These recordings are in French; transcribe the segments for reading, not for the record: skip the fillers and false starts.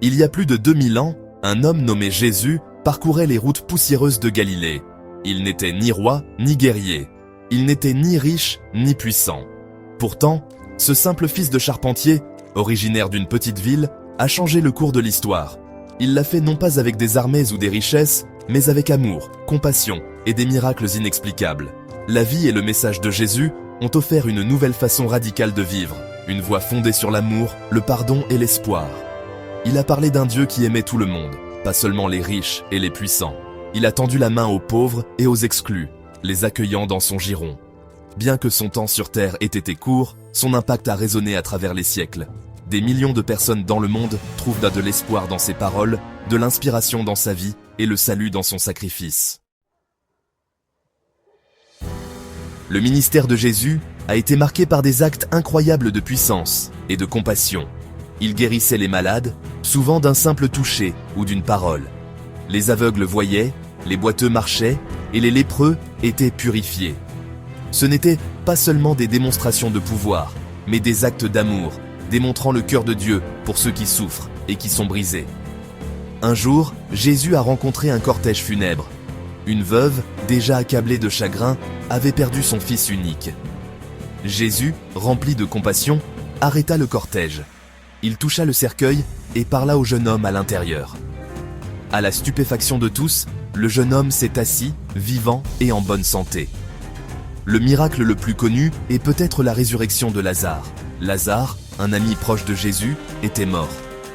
Il y a plus de 2000 ans, un homme nommé Jésus parcourait les routes poussiéreuses de Galilée. Il n'était ni roi ni guerrier. Il n'était ni riche ni puissant. Pourtant, ce simple fils de charpentier, originaire d'une petite ville, a changé le cours de l'histoire. Il l'a fait non pas avec des armées ou des richesses, mais avec amour, compassion et des miracles inexplicables. La vie et le message de Jésus ont offert une nouvelle façon radicale de vivre, une voie fondée sur l'amour, le pardon et l'espoir. Il a parlé d'un Dieu qui aimait tout le monde, pas seulement les riches et les puissants. Il a tendu la main aux pauvres et aux exclus, les accueillant dans son giron. Bien que son temps sur Terre ait été court, son impact a résonné à travers les siècles. Des millions de personnes dans le monde trouvent de l'espoir dans ses paroles, de l'inspiration dans sa vie et le salut dans son sacrifice. Le ministère de Jésus a été marqué par des actes incroyables de puissance et de compassion. Il guérissait les malades, souvent d'un simple toucher ou d'une parole. Les aveugles voyaient, les boiteux marchaient et les lépreux étaient purifiés. Ce n'étaient pas seulement des démonstrations de pouvoir, mais des actes d'amour, démontrant le cœur de Dieu pour ceux qui souffrent et qui sont brisés. Un jour, Jésus a rencontré un cortège funèbre. Une veuve, déjà accablée de chagrin, avait perdu son fils unique. Jésus, rempli de compassion, arrêta le cortège. Il toucha le cercueil et parla au jeune homme à l'intérieur. À la stupéfaction de tous, le jeune homme s'est assis, vivant et en bonne santé. Le miracle le plus connu est peut-être la résurrection de Lazare. Lazare, un ami proche de Jésus, était mort.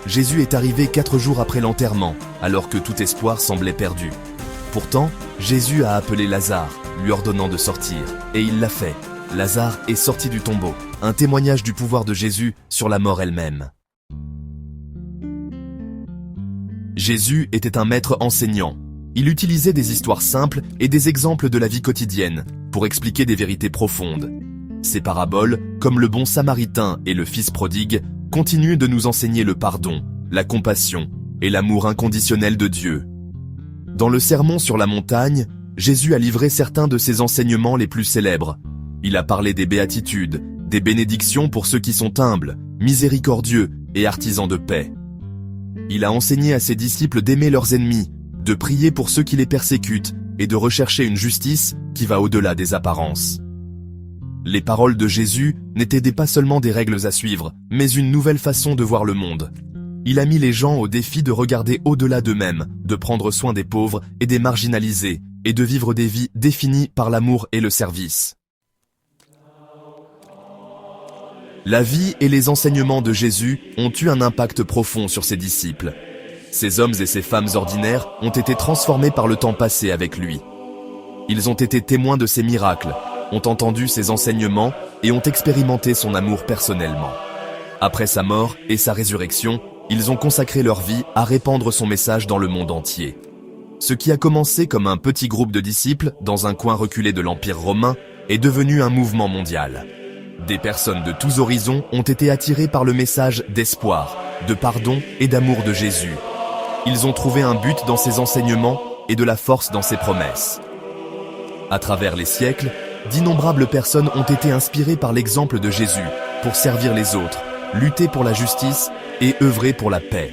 Jésus est arrivé 4 jours après l'enterrement, alors que tout espoir semblait perdu. Pourtant, Jésus a appelé Lazare, lui ordonnant de sortir, et il l'a fait. Lazare est sorti du tombeau, un témoignage du pouvoir de Jésus sur la mort elle-même. Jésus était un maître enseignant. Il utilisait des histoires simples et des exemples de la vie quotidienne pour expliquer des vérités profondes. Ces paraboles, comme le bon samaritain et le fils prodigue, continuent de nous enseigner le pardon, la compassion et l'amour inconditionnel de Dieu. Dans le Sermon sur la montagne, Jésus a livré certains de ses enseignements les plus célèbres. Il a parlé des béatitudes, des bénédictions pour ceux qui sont humbles, miséricordieux et artisans de paix. Il a enseigné à ses disciples d'aimer leurs ennemis, de prier pour ceux qui les persécutent et de rechercher une justice qui va au-delà des apparences. Les paroles de Jésus n'étaient pas seulement des règles à suivre, mais une nouvelle façon de voir le monde. Il a mis les gens au défi de regarder au-delà d'eux-mêmes, de prendre soin des pauvres et des marginalisés, et de vivre des vies définies par l'amour et le service. La vie et les enseignements de Jésus ont eu un impact profond sur ses disciples. Ces hommes et ces femmes ordinaires ont été transformés par le temps passé avec lui. Ils ont été témoins de ses miracles, ont entendu ses enseignements et ont expérimenté son amour personnellement. Après sa mort et sa résurrection, ils ont consacré leur vie à répandre son message dans le monde entier. Ce qui a commencé comme un petit groupe de disciples dans un coin reculé de l'Empire romain est devenu un mouvement mondial. Des personnes de tous horizons ont été attirées par le message d'espoir, de pardon et d'amour de Jésus. Ils ont trouvé un but dans ses enseignements et de la force dans ses promesses. À travers les siècles, d'innombrables personnes ont été inspirées par l'exemple de Jésus pour servir les autres, lutter pour la justice et œuvrer pour la paix.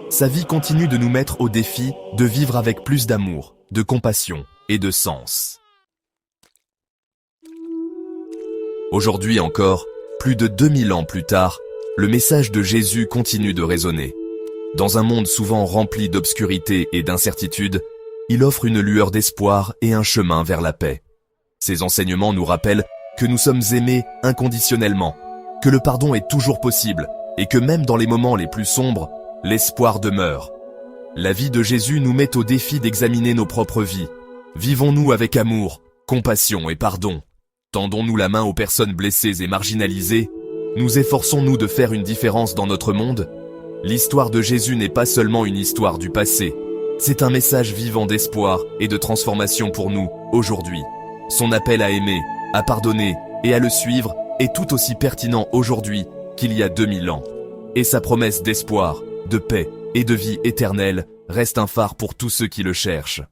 Sa vie continue de nous mettre au défi de vivre avec plus d'amour, de compassion et de sens. Aujourd'hui encore, plus de 2000 ans plus tard, le message de Jésus continue de résonner. Dans un monde souvent rempli d'obscurité et d'incertitude, il offre une lueur d'espoir et un chemin vers la paix. Ses enseignements nous rappellent que nous sommes aimés inconditionnellement, que le pardon est toujours possible et que même dans les moments les plus sombres, l'espoir demeure. La vie de Jésus nous met au défi d'examiner nos propres vies. Vivons-nous avec amour, compassion et pardon? Tendons-nous la main aux personnes blessées et marginalisées? Nous efforçons-nous de faire une différence dans notre monde? L'histoire de Jésus n'est pas seulement une histoire du passé. C'est un message vivant d'espoir et de transformation pour nous, aujourd'hui. Son appel à aimer, à pardonner et à le suivre est tout aussi pertinent aujourd'hui qu'il y a 2000 ans. Et sa promesse d'espoir, de paix et de vie éternelle reste un phare pour tous ceux qui le cherchent.